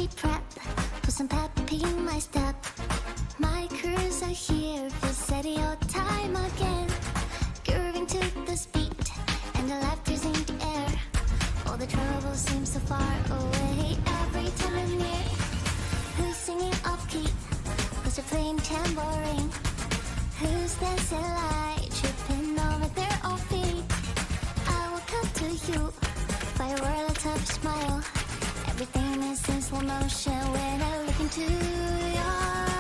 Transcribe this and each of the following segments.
deep prep, put some pep in my step. My crews are here for steady old time again. Grooving to the beat, and the laughter's in the air. All the trouble seems so far away every time I'm near. Who's singing off key? Who's playing tambourine? Who's dancing light, tripping over their own feet? I will come to you, firework a tough smile. Everything is in slow motion when I look into your eyes.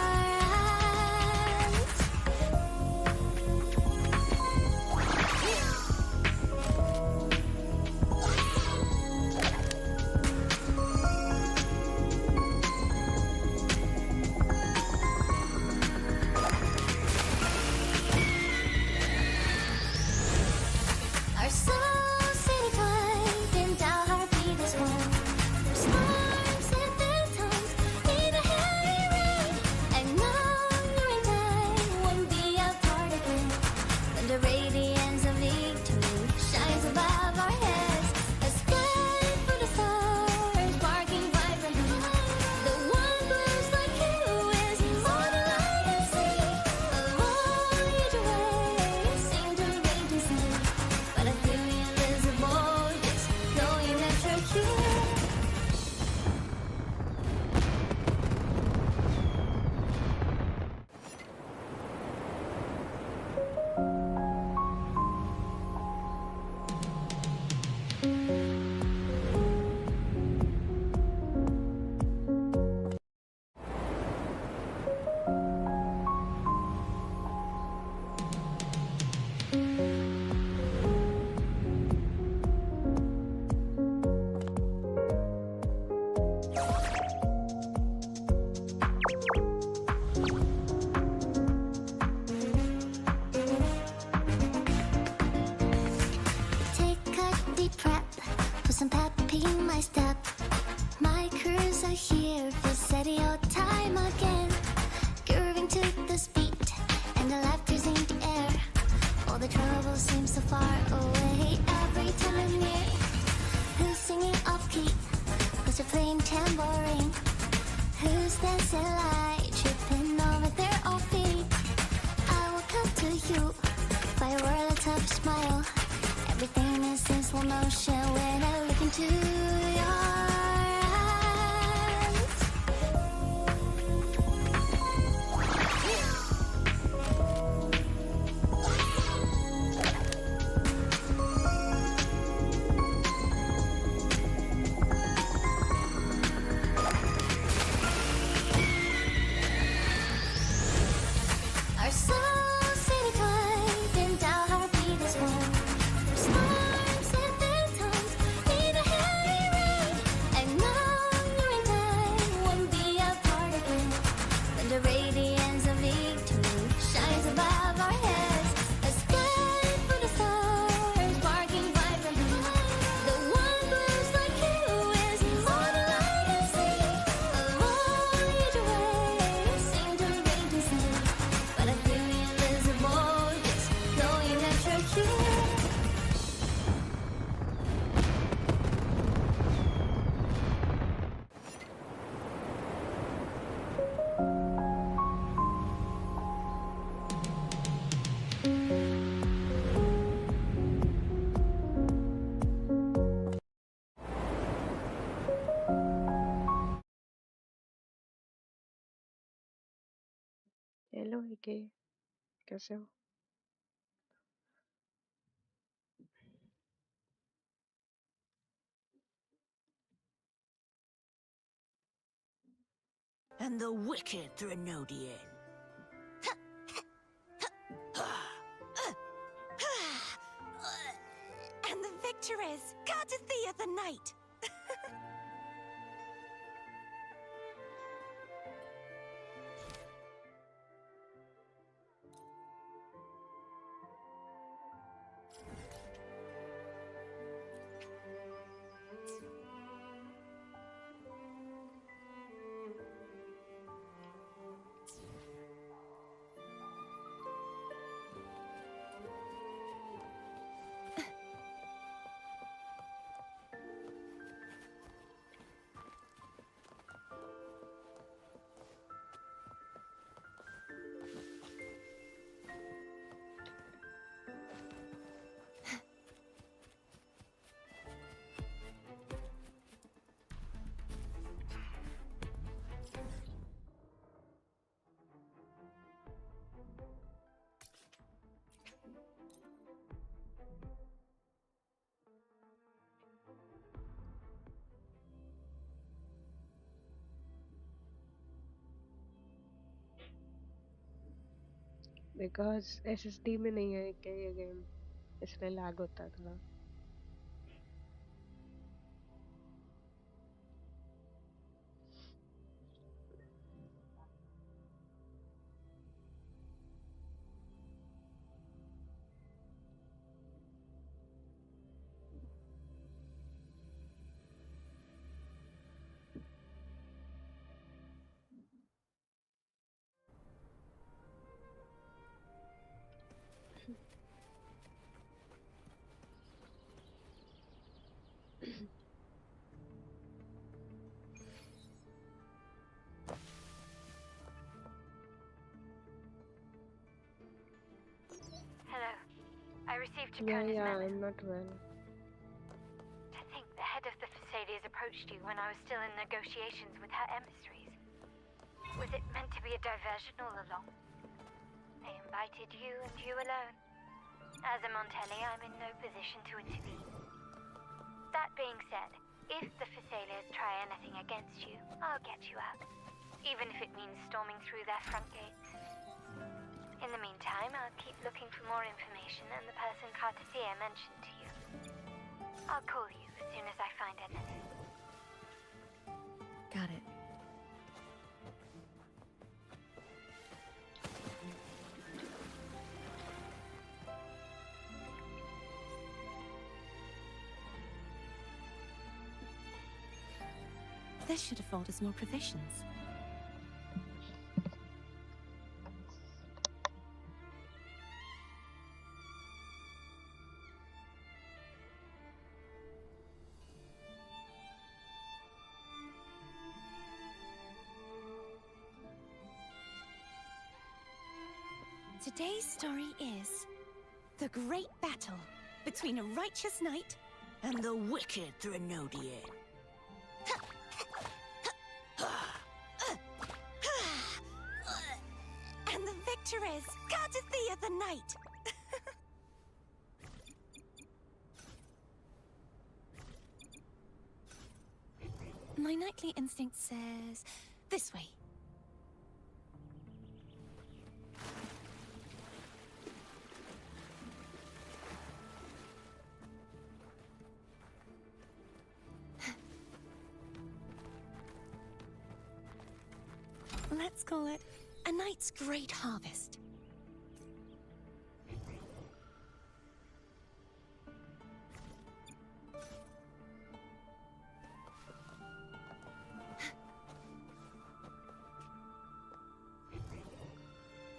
Our souls intertwined, and our heartbeat is one. Storms and phantoms need a heavy rain. I know you're in time, won't be a part again. When the radiance of victory shines above our heads, a sky full of stars, sparking vibrantly. The one glows like you is all the light I see. Along your way, seem to radiantly, but I feel invisible, just knowing that you're here. Take a deep prep, put some pep in my step. My crews are here for steady old time again. Grooving to the beat, and the laughter's in the air. All the trouble seems so far away every time I'm near. Who's singing off key? Who's playing tambourine? Who's dancing light, tripping over their own feet? I will come to you, firework a tough smile. Everything is in slow motion when I look into your eyes. Our souls intertwined, and our heartbeat is one. Storms and phantoms need a heavy rain. I know you're in time, won't be a part again. When the radiance of victory shines above our heads, a sky full of stars, sparking vibrantly. The one glows like you is all the light I see. Along your way, seem to radiantly, but I feel invisible, just knowing that you're here. Hello Vicky, कैसे हो? And the wicked Threnodian. And the victorious cartethiya the Knight. Because SSD में नहीं है क्या ये game, इसलिए lag होता है थोड़ा। Hello. I received Yeah, Chacona's yeah, memo. I'm not well. To think the head of the Thessalians approached you when I was still in negotiations with her emissaries. Was it meant to be a diversion all along? They invited you and you alone. As a Montelli, I'm in no position to intervene. That being said, if the Thessalians try anything against you, I'll get you out. Even if it means storming through their front gates. In the meantime, I'll keep looking for more information and the person Cartethiya mentioned to you. I'll call you as soon as I find anything. Got it. This should afford us more provisions. Today's story is the great battle between a righteous knight And the wicked Thrенodian. and the victor is cartethiya the Knight. My knightly instinct says this way. Let's call it a knight's great harvest.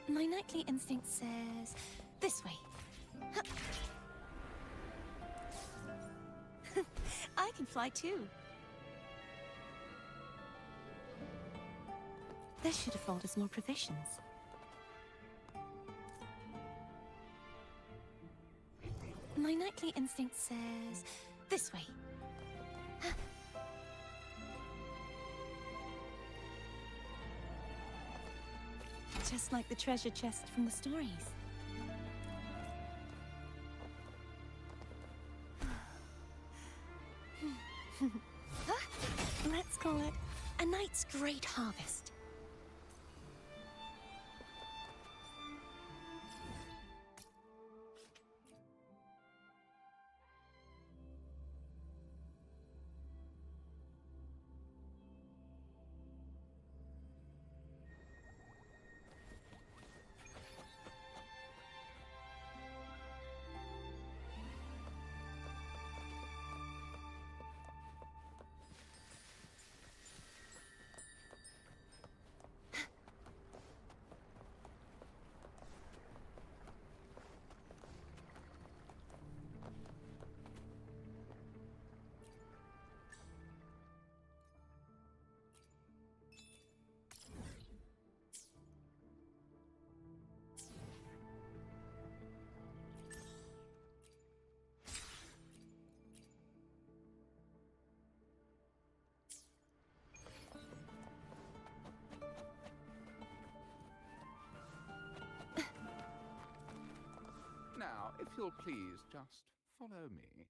My knightly instinct says this way. I can fly too. This should afford us more provisions. My knightly instinct says this way. Just like the treasure chest from the stories. Let's call it a knight's great harvest. Now, if you'll please just follow me.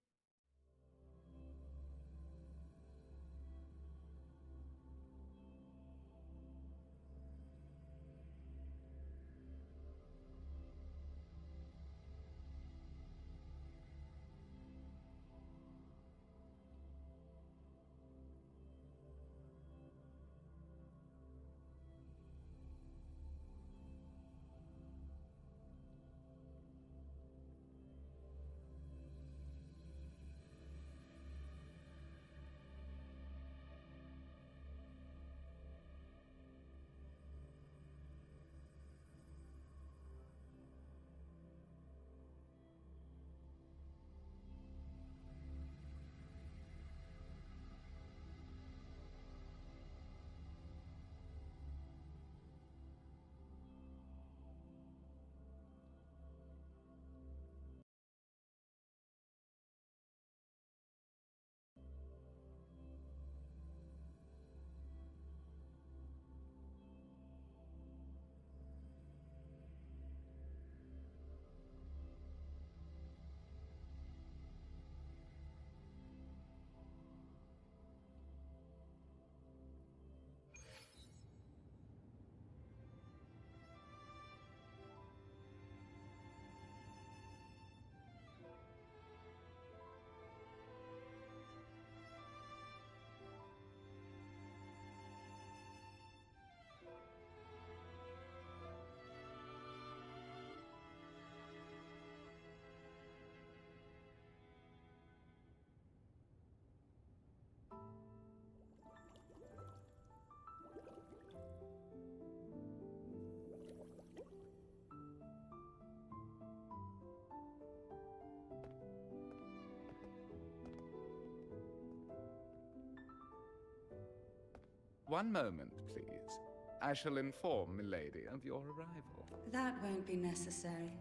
one moment, please. I shall inform Milady of your arrival. That won't be necessary.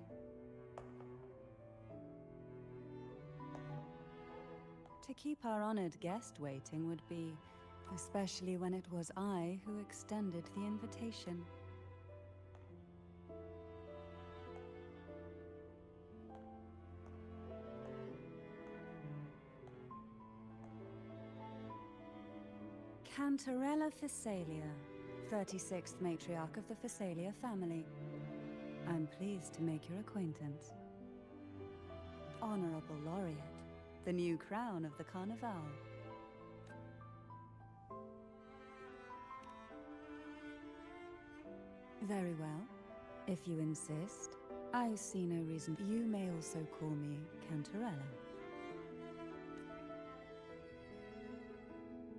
To keep our honored guest waiting would be, especially when it was I who extended the invitation. Cantarella Physalia, 36th matriarch of the Physalia family. I'm pleased to make your acquaintance. Honorable Laureate, the new crown of the Carnival. Very well. If you insist, I see no reason. You may also call me Cantarella.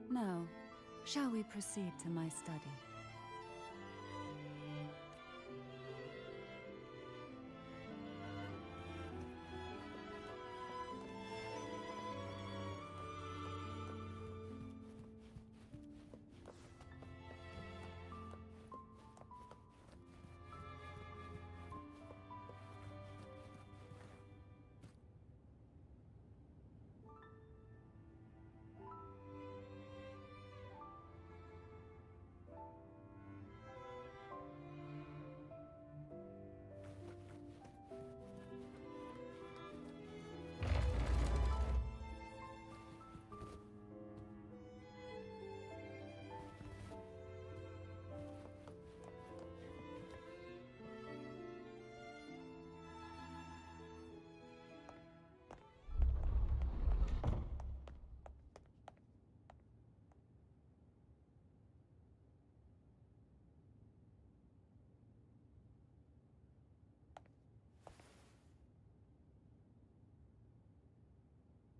Now, shall we proceed to my study?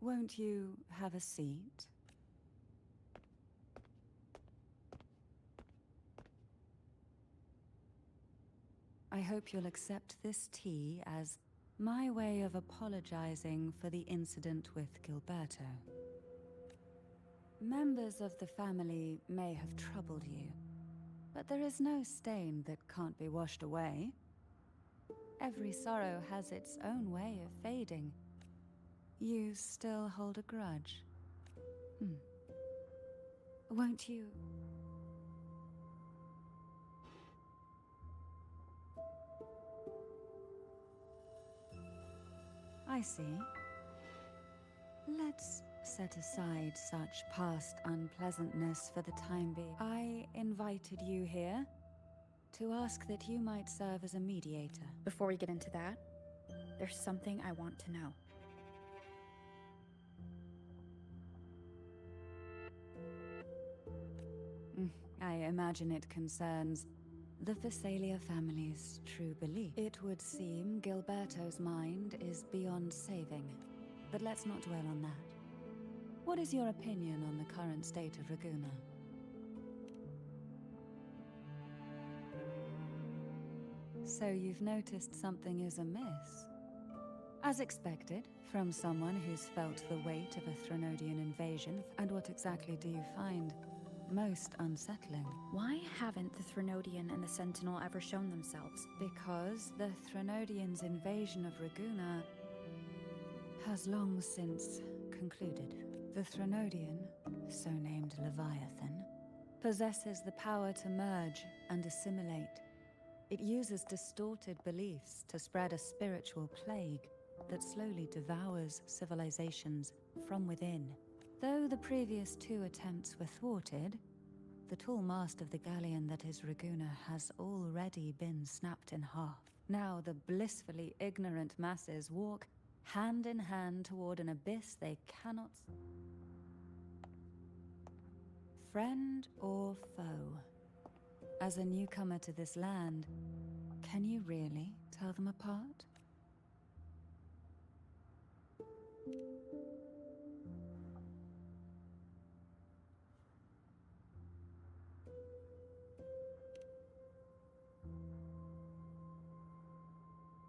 Won't you have a seat? I hope you'll accept this tea as my way of apologizing for the incident with Gilberto. Members of the family may have troubled you, but there is no stain that can't be washed away. Every sorrow has its own way of fading. You still hold a grudge? Won't you? I see. Let's set aside such past unpleasantness for the time being. I invited you here to ask that you might serve as a mediator. Before we get into that, there's something I want to know. I imagine it concerns the Physalia family's true belief. It would seem Gilberto's mind is beyond saving, but let's not dwell on that. What is your opinion on the current state of Raguna? So you've noticed something is amiss? As expected, from someone who's felt the weight of a Threnodian invasion. And what exactly do you find most unsettling? Why haven't the Threnodian and the Sentinel ever shown themselves? Because the Threnodians' invasion of Raguna has long since concluded. The Threnodian, so named Leviathan, possesses the power to merge and assimilate. It uses distorted beliefs to spread a spiritual plague that slowly devours civilizations from within. Though the previous two attempts were thwarted, the tall mast of the galleon that is Raguna has already been snapped in half. Now the blissfully ignorant masses walk hand in hand toward an abyss they cannot... Friend or foe? As a newcomer to this land, can you really tell them apart?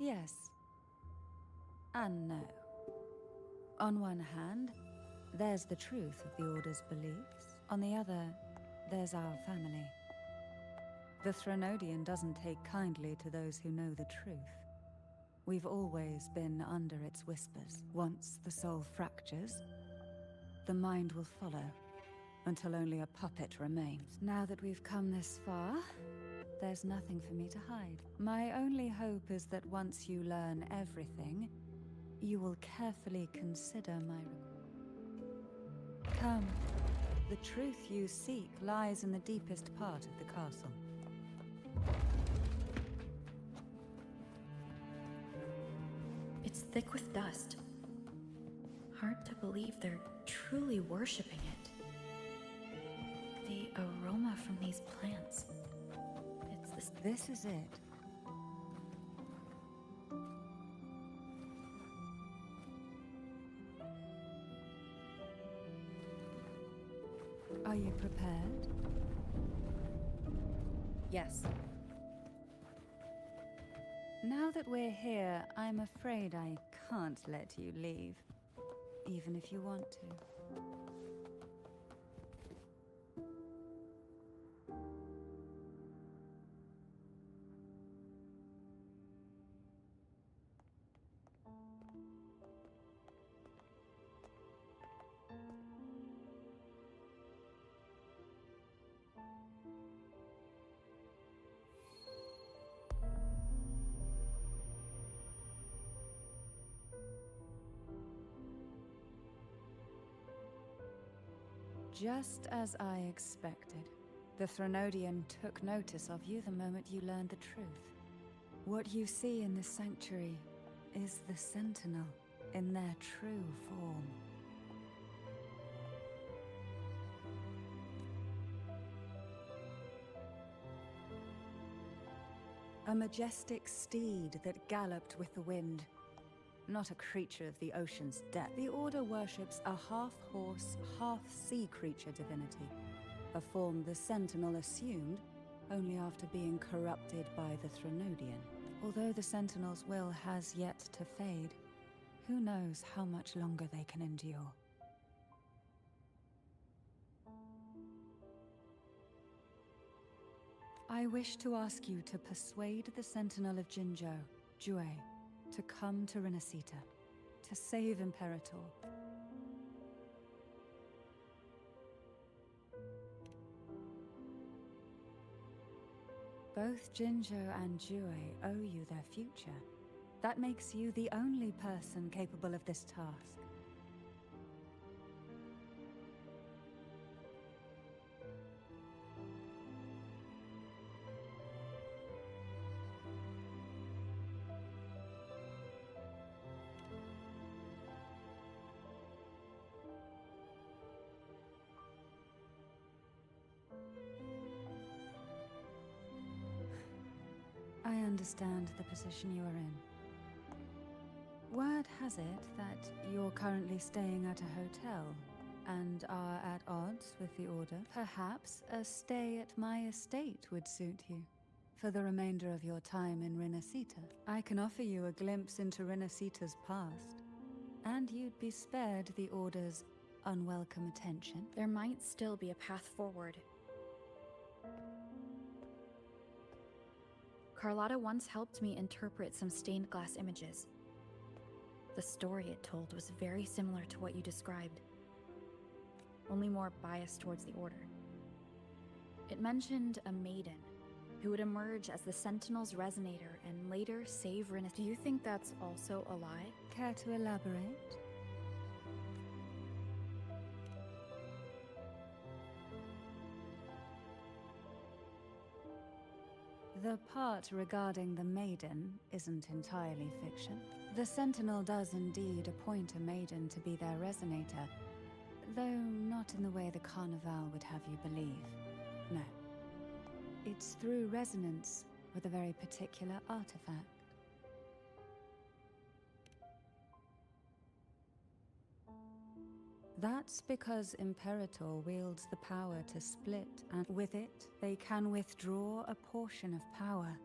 Yes. And no. On one hand, there's the truth of the Order's beliefs. On the other, there's our family. The Threnodian doesn't take kindly to those who know the truth. We've always been under its whispers. Once the soul fractures, the mind will follow, until only a puppet remains. Now that we've come this far, there's nothing for me to hide. My only hope is that once you learn everything, you will carefully consider my... Come. The truth you seek lies in the deepest part of the castle. It's thick with dust. Hard to believe they're truly worshipping it. The aroma from these plants. It's the... This is it. Are you prepared? Yes. Now that we're here, I'm afraid I can't let you leave, even if you want to. Just as I expected. The Threnodian took notice of you the moment you learned the truth. What you see in this sanctuary is the sentinel in their true form. A majestic steed that galloped with the wind. Not a creature of the ocean's depth. The Order worships a half-horse, half-sea creature divinity, a form the Sentinel assumed only after being corrupted by the Threnodian. Although the Sentinel's will has yet to fade, who knows how much longer they can endure. I wish to ask you to persuade the Sentinel of Jinzhou, Jue, to come to Renesita, to save Imperator. Both Jinzhou and Jue owe you their future. That makes you the only person capable of this task. I understand the position you are in. Word has it that you're currently staying at a hotel and are at odds with the Order. Perhaps a stay at my estate would suit you for the remainder of your time in Renesita. I can offer you a glimpse into Renesita's past, and you'd be spared the Order's unwelcome attention. There might still be a path forward. Carlotta once helped me interpret some stained glass images. The story it told was very similar to what you described, only more biased towards the Order. It mentioned a maiden who would emerge as the Sentinel's resonator and later save Renesita. Do you think that's also a lie? Care to elaborate? The part regarding the maiden isn't entirely fiction. The Sentinel does indeed appoint a maiden to be their resonator, though not in the way the Carnival would have you believe. No. It's through resonance with a very particular artifact. That's because Imperator wields the power to split, and with it, they can withdraw a portion of power.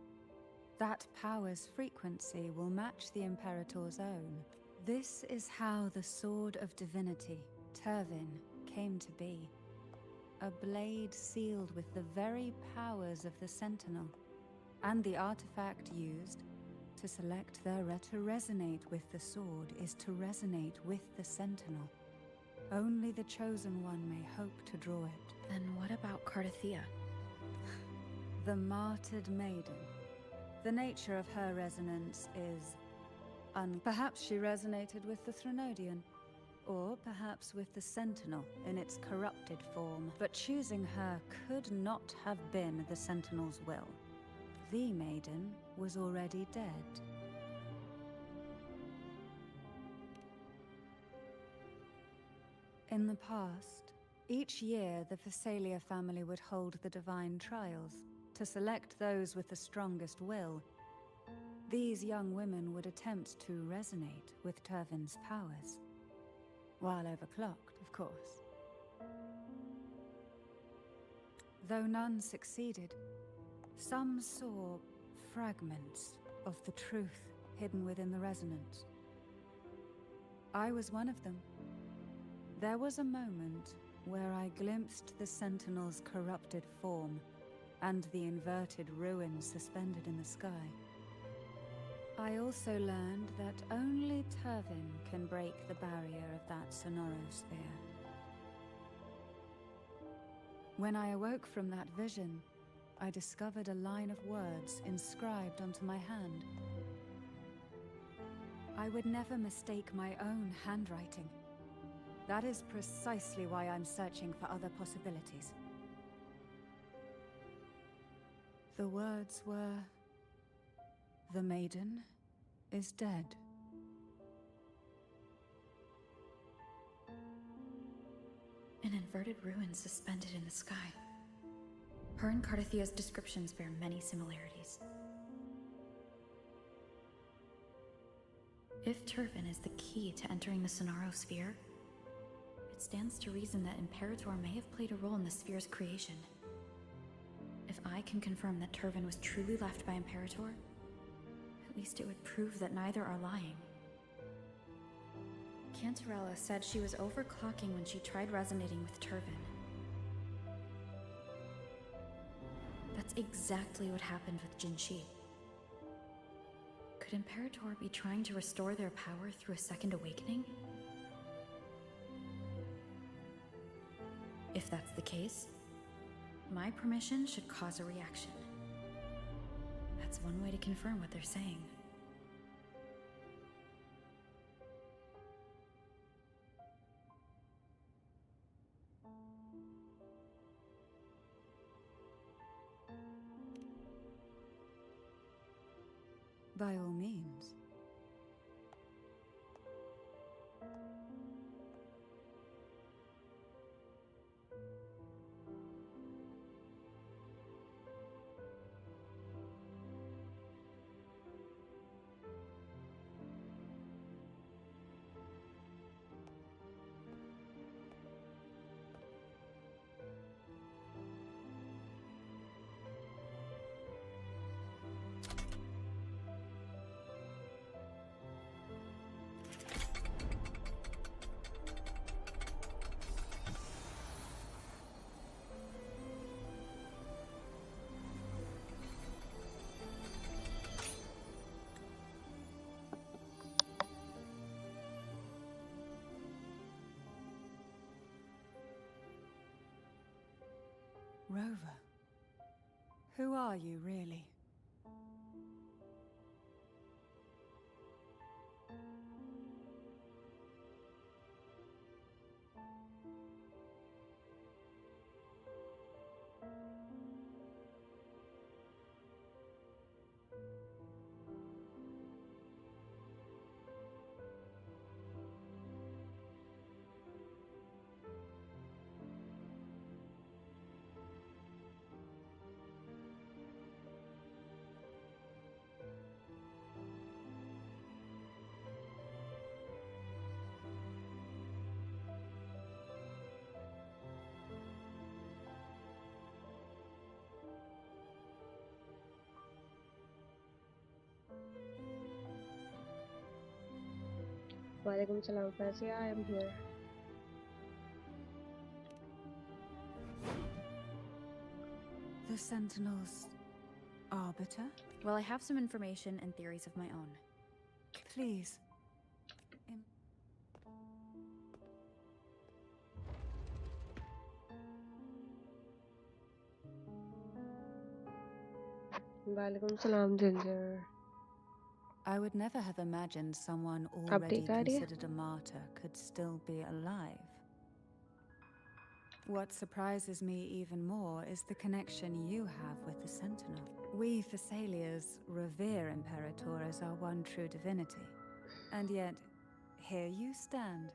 That power's frequency will match the Imperator's own. This is how the Sword of Divinity, Turvin, came to be. a blade sealed with the very powers of the sentinel, and the artifact used to select their to resonate with the sword is to resonate with the sentinel. Only the chosen one may hope to draw it. Then what about Cartethiya? The martyred maiden. The nature of her resonance is perhaps she resonated with the Threnodian, or perhaps with the sentinel in its corrupted form. But choosing her could not have been the sentinel's will. The maiden was already dead. In the past, each year the Phasalia family would hold the divine trials to select those with the strongest will. These young women would attempt to resonate with Turvin's powers. While overclocked, of course. Though none succeeded, some saw fragments of the truth hidden within the resonance. I was one of them. There was a moment where I glimpsed the Sentinel's corrupted form and the inverted ruins suspended in the sky. I also learned that only Turvin can break the barrier of that sonorosphere. When I awoke from that vision, I discovered a line of words inscribed onto my hand. I would never mistake my own handwriting. That is precisely why I'm searching for other possibilities. The words were, "The maiden is dead." An inverted ruin suspended in the sky. Her and Cartethiya's descriptions bear many similarities. If Turvin is the key to entering the Sonaro sphere, it stands to reason that Imperator may have played a role in the sphere's creation. If I can confirm that Turvin was truly left by Imperator, at least it would prove that neither are lying. Cantarella said she was overclocking when she tried resonating with Turvin. That's exactly what happened with Jinshi. Could Imperator be trying to restore their power through a second awakening? If that's the case, my permission should cause a reaction. That's one way to confirm what they're saying. By all means. Rover, who are you really? Walaikum salam, Fazia. I am here. The Sentinel's arbiter? Well, I have some information and theories of my own. Please. वालेकुम सलाम Ginger. I would never have imagined someone अब already ठीक आ रही है? considered a martyr could still be alive. What surprises me even more is the connection you have with the Sentinel. We Thessalians revere Imperator as our one true divinity. And yet, here you stand,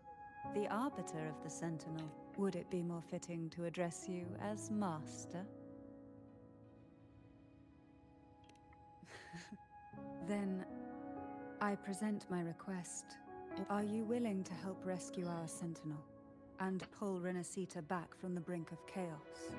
the arbiter of the Sentinel. Would it be more fitting to address you as Master? Then, I present my request. Are you willing to help rescue our Sentinel and pull Renesita back from the brink of chaos?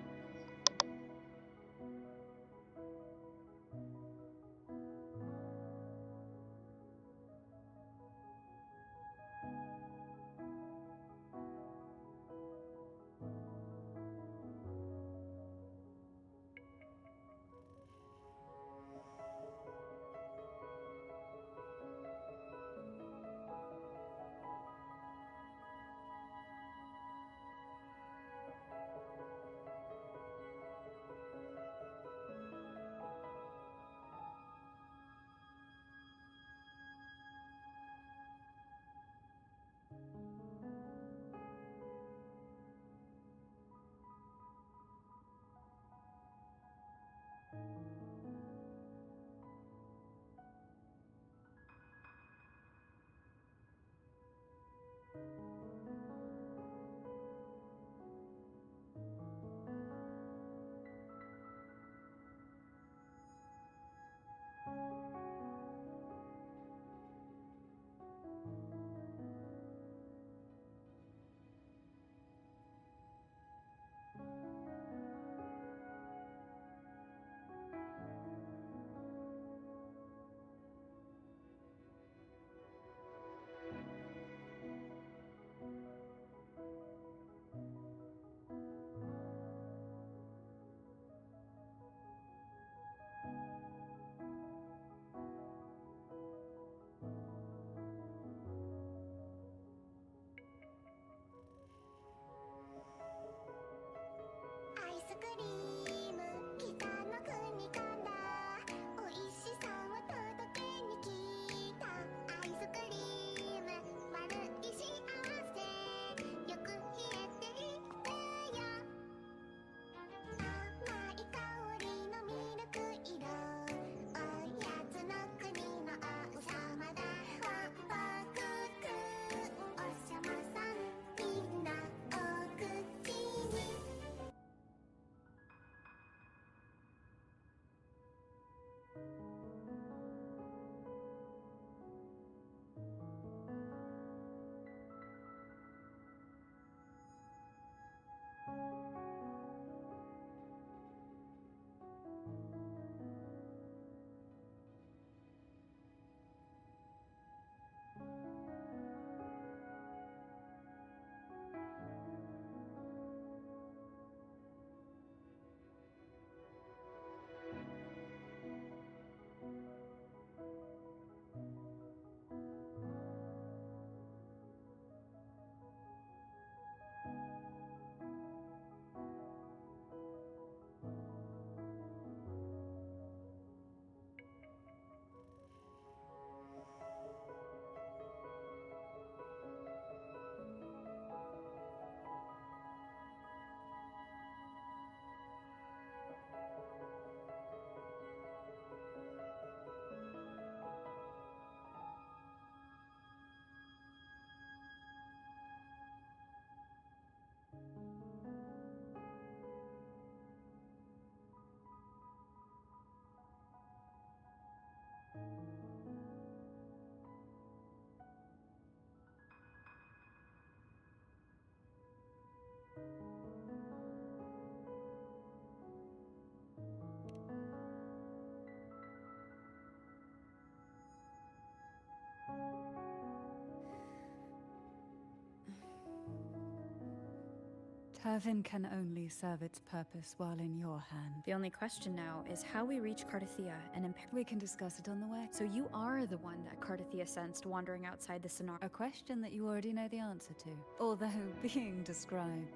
Pervin can only serve its purpose while in your hand. The only question now is how we reach Cartethiya and impair. We can discuss it on the way. So you are the one that Cartethiya sensed wandering outside the scenario. A question that you already know the answer to, although being described.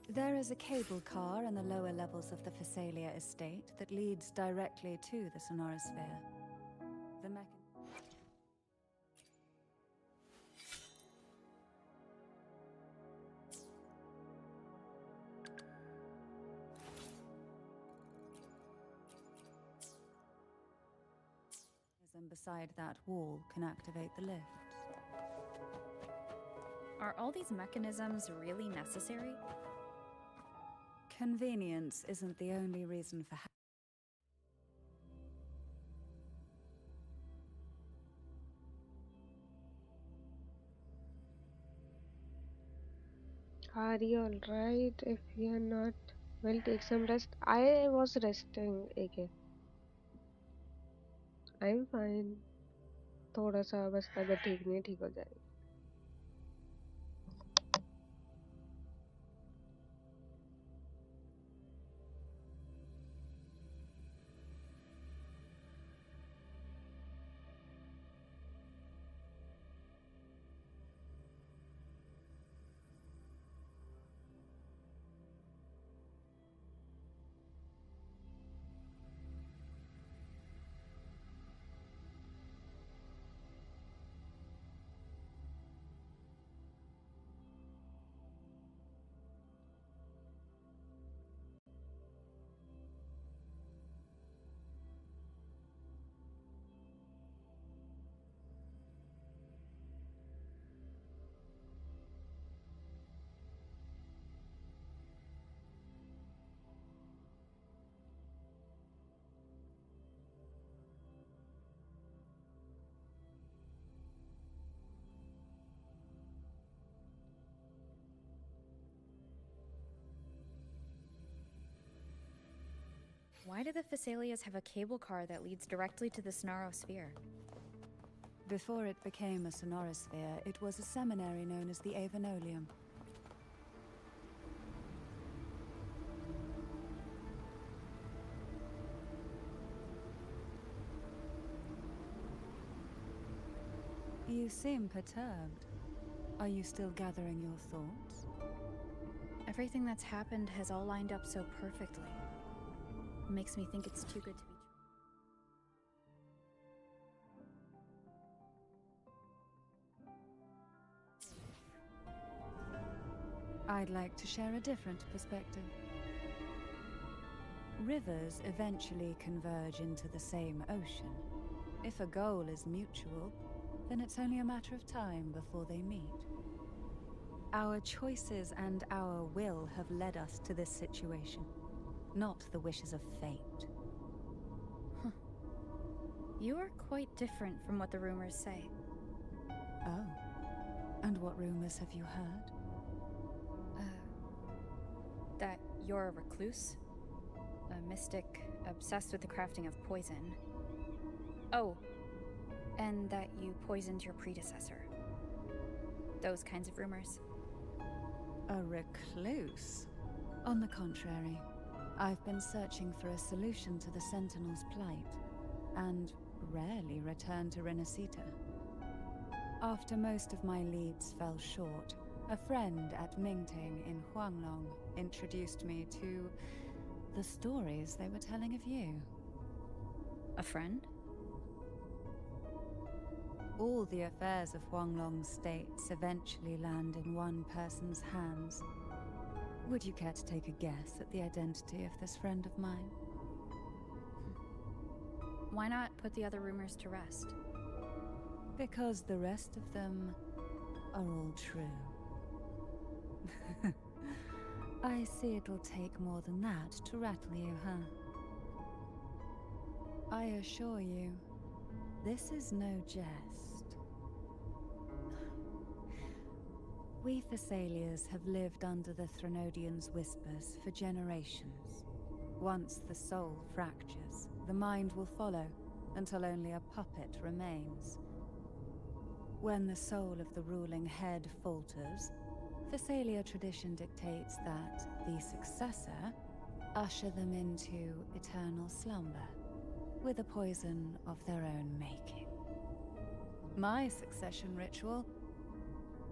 There is a cable car in the lower levels of the Phasalia estate that leads directly to the sonorosphere. The mechanism beside that wall can activate the lifts. Are all these mechanisms really necessary? Convenience isn't the only reason for Are you alright? If you're not, well, take some rest. I was resting, AK. I'm fine. थोड़ा सा बस तबीयत ठीक नहीं, ठीक हो जाएगी. Why do the Phasalias have a cable car that leads directly to the Sonarosphere? Before it became a sonorosphere, it was a seminary known as the Avenolium. You seem perturbed. Are you still gathering your thoughts? Everything that's happened has all lined up so perfectly. It makes me think it's too good to be true. I'd like to share a different perspective. Rivers eventually converge into the same ocean. If a goal is mutual, then it's only a matter of time before they meet. Our choices and our will have led us to this situation, not the wishes of fate. Huh. You are quite different from what the rumors say. Oh. And what rumors have you heard? That you're a recluse, a mystic obsessed with the crafting of poison. Oh, and that you poisoned your predecessor. Those kinds of rumors. A recluse? On the contrary, I've been searching for a solution to the Sentinel's plight, and rarely return to Renesita. After most of my leads fell short, a friend at Mingting in Huanglong introduced me to the stories they were telling of you. A friend? All the affairs of Huanglong states eventually land in one person's hands. Would you care to take a guess at the identity of this friend of mine? Why not put the other rumors to rest? Because the rest of them are all true. I see it'll take more than that to rattle you, huh? I assure you, this is no jest. We Thessalians have lived under the Threnodians' whispers for generations. Once the soul fractures, the mind will follow, until only a puppet remains. When the soul of the ruling head falters, Phasalia tradition dictates that the successor usher them into eternal slumber with a poison of their own making. My succession ritual,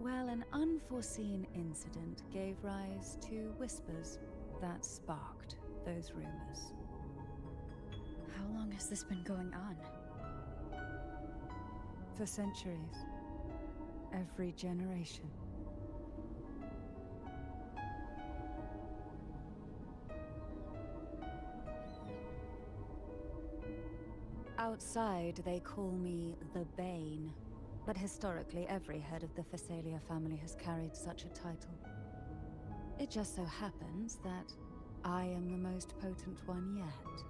well, an unforeseen incident gave rise to whispers that sparked those rumors. How long has this been going on? For centuries. Every generation. Outside, they call me the Bane. But historically, every head of the Phasalia family has carried such a title. It just so happens that I am the most potent one yet.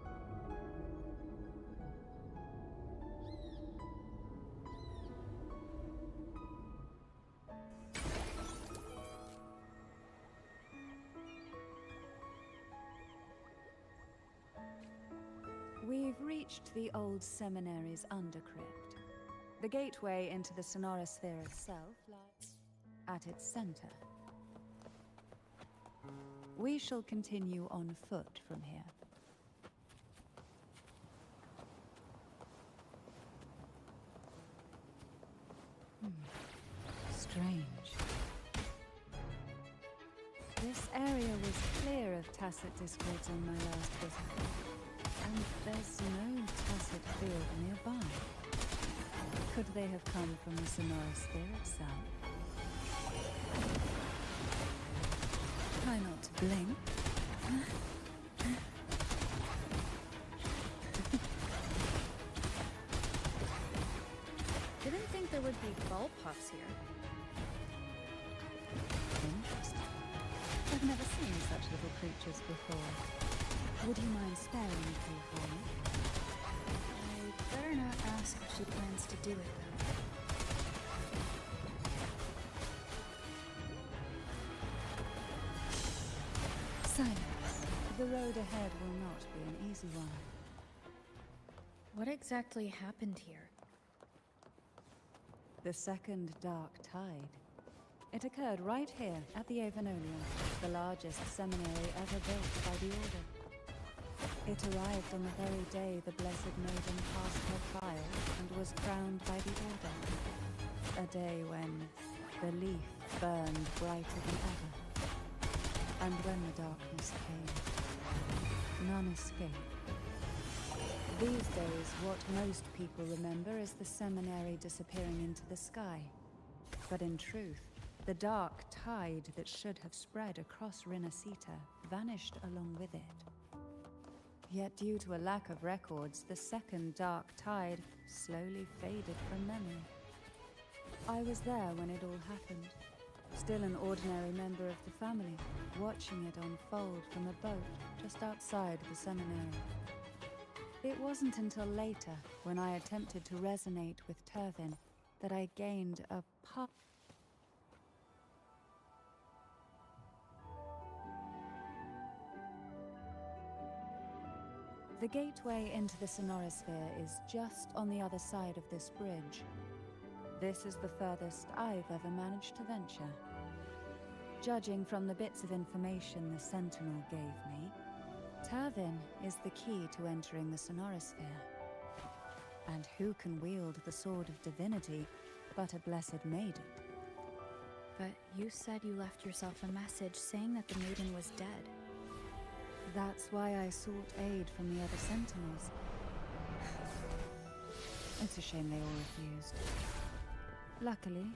We've reached the old seminary's undercrypt. The gateway into the sonorosphere itself lies at its center. We shall continue on foot from here. Strange. This area was clear of tacit discords on my last visit. And there's no tacit field nearby. Could they have come from the sonorosphere itself? Try not to blink. Didn't think there would be ball puffs here. Interesting. I've never seen such little creatures before. Would you mind sparing a few for me? I better not ask what she plans to do with them. Silence. The road ahead will not be an easy one. What exactly happened here? The second dark tide. It occurred right here at the Avenolium, the largest seminary ever built by the Order. It arrived on the very day the Blessed Maiden passed her trial and was crowned by the Order. A day when the leaf burned brighter than ever. And when the darkness came, none escaped. These days, what most people remember is the seminary disappearing into the sky. But in truth, the dark tide that should have spread across Rinasita vanished along with it. Yet due to a lack of records, the second dark tide slowly faded from memory. I was there when it all happened, still an ordinary member of the family, watching it unfold from a boat just outside the seminary. It wasn't until later, when I attempted to resonate with Turvin, that I gained a part. The gateway into the sonorosphere is just on the other side of this bridge. This is the furthest I've ever managed to venture. Judging from the bits of information the Sentinel gave me, Turvin is the key to entering the sonorosphere. And who can wield the Sword of Divinity but a Blessed Maiden? But you said you left yourself a message saying that the maiden was dead. That's why I sought aid from the other Sentinels. It's a shame they all refused. Luckily,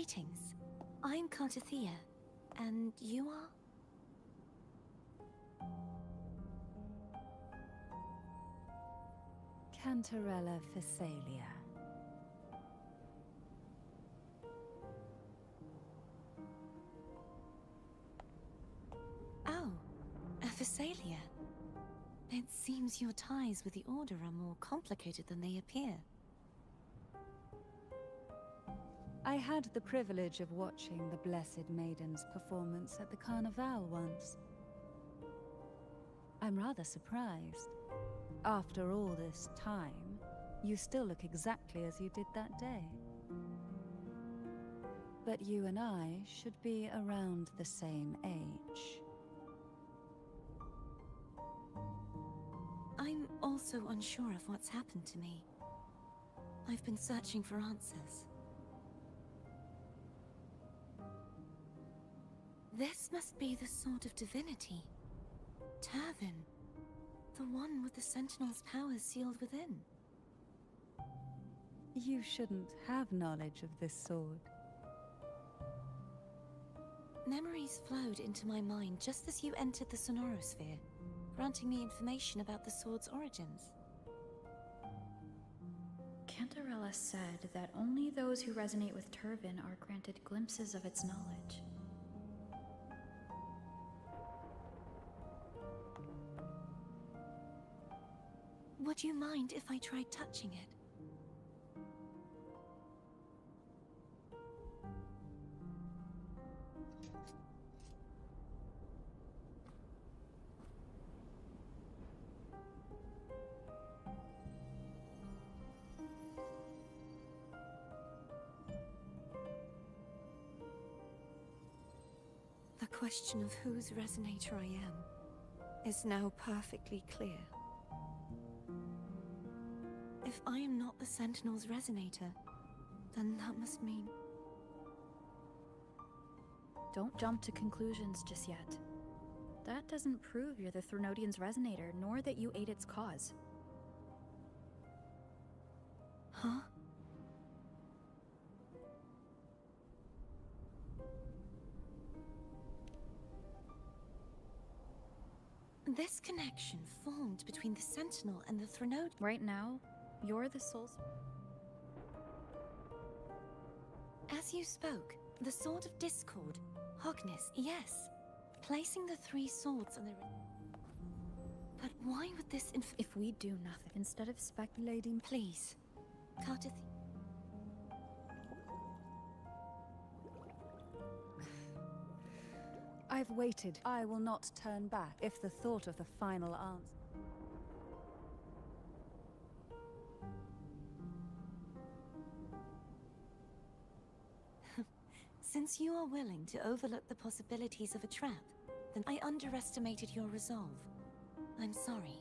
Greetings. I'm Cartethiya, and you are? Cantarella Physalia. Oh, a Physalia. It seems your ties with the Order are more complicated than they appear. I had the privilege of watching the Blessed Maiden's performance at the Carnival once. I'm rather surprised. After all this time, you still look exactly as you did that day. But you and I should be around the same age. I'm also unsure of what's happened to me. I've been searching for answers. This must be the Sword of Divinity. Turvin. The one with the Sentinel's powers sealed within. You shouldn't have knowledge of this sword. Memories flowed into my mind just as you entered the Sonorosphere, granting me information about the sword's origins. Cantarella said that only those who resonate with Turvin are granted glimpses of its knowledge. Would you mind if I tried touching it? The question of whose resonator I am is now perfectly clear. If I am not the Sentinel's resonator, then that must mean... Don't jump to conclusions just yet. That doesn't prove you're the Threnodian's resonator, nor that you aid its cause. Huh? This connection formed between the Sentinel and the Threnodian. Right now, you're the soul's... As you spoke, the Sword of Discord, Hogness, yes. Placing the three swords on the... But why would this If we do nothing, instead of speculating... Please, Cartethiya. I've waited. I will not turn back if the thought of the final answer... Since you are willing to overlook the possibilities of a trap, then I underestimated your resolve. I'm sorry.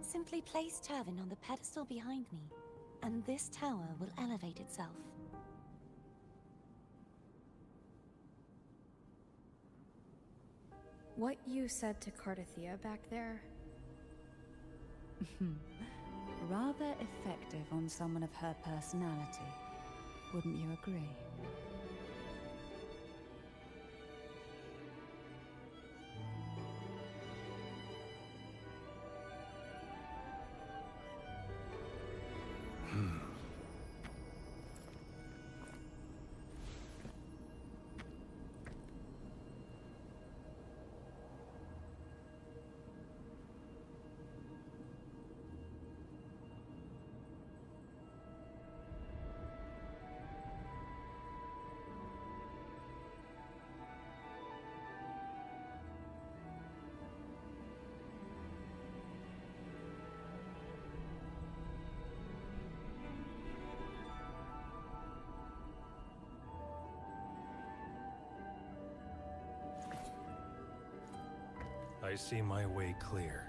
Simply place Turvin on the pedestal behind me, and this tower will elevate itself. What you said to Cartethiya back there... Rather effective on someone of her personality. Wouldn't you agree? I see my way clear.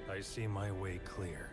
I see my way clear.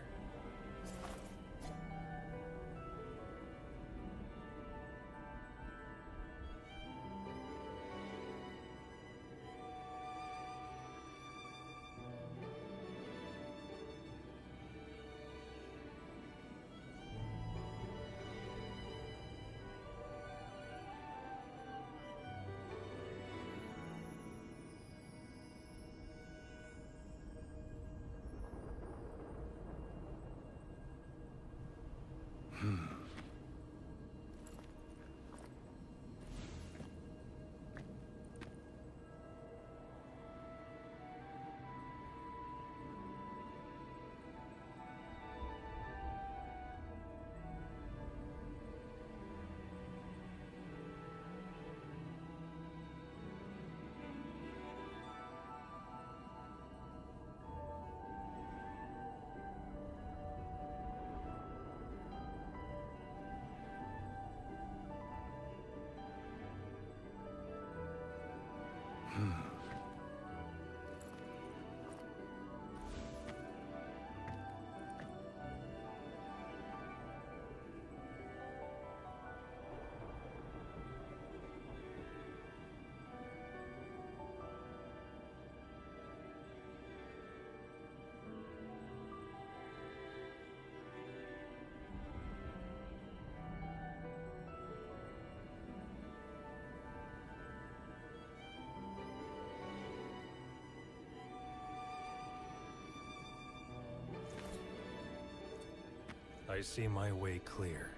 I see my way clear.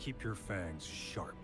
Keep your fangs sharp.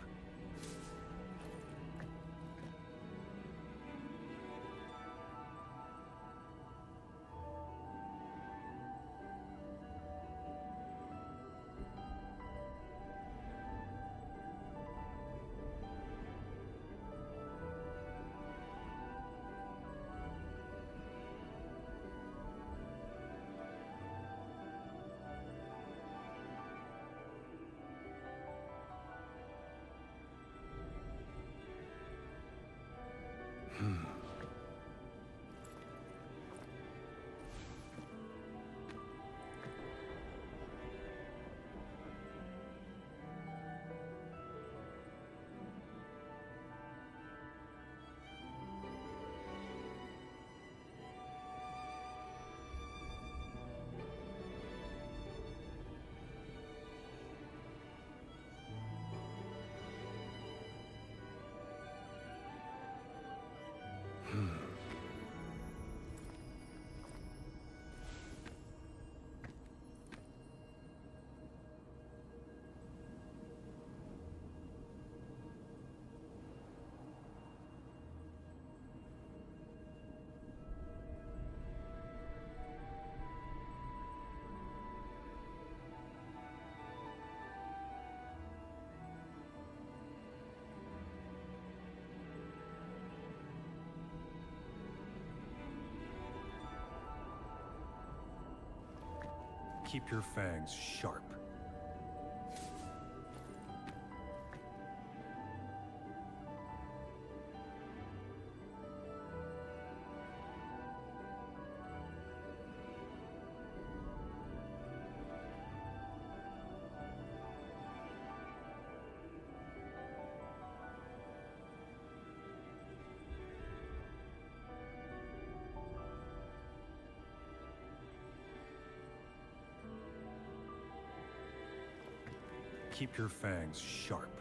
Keep your fangs sharp. keep your fangs sharp.